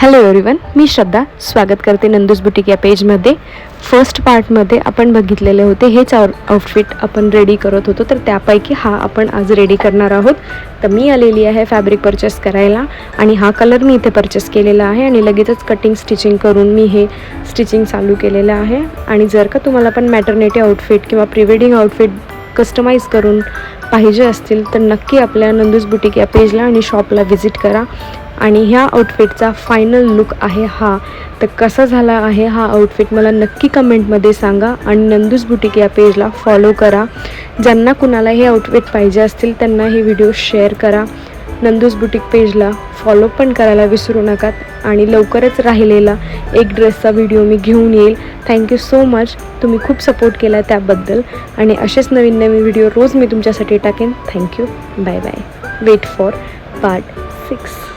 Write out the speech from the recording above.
Hello everyone, मी श्रद्धा स्वागत करते नंदूस boutique या पेजमध्ये. फर्स्ट पार्टमध्ये आपण बघितलेले होते हेच आउटफिट आपण रेडी करत होतो, तर त्यापैकी हा आपण आज रेडी करणार आहोत. तर मी आलेली आहे फॅब्रिक परचेस करायला आणि हा कलर मी इथे परचेस केलेला आहे आणि लगेचच कटिंग स्टिचिंग करून मी हे स्टिचिंग चालू केलेलं आहे. आणि जर का तुम्हाला पण मॅटर्निटी आउटफिट किंवा प्री वेडिंग आउटफिट कस्टमाइज करून पाहिजे असतील तर नक्की आपल्या नंदूस बुटीक या पेजला आणि शॉपला व्हिजिट करा. आणि ह्या आउटफिटचा फायनल लुक आहे हा. तर कसा झाला आहे हा आउटफिट मला नक्की कमेंटमध्ये सांगा आणि नंदूस बुटीक या पेजला फॉलो करा. ज्यांना कुणाला हे आउटफिट पाहिजे असतील त्यांना हे व्हिडिओ शेअर करा. नंदूस बुटीक पेजला फॉलो पण करायला विसरू नका. आणि लवकरच राहिलेला एक ड्रेसचा व्हिडिओ मी घेऊन येईल. थँक्यू सो मच, तुम्ही खूप सपोर्ट केला त्याबद्दल. आणि असेच नवीन नवीन व्हिडिओ रोज मी तुमच्यासाठी टाकेन. Thank you, bye bye. Wait for part 6.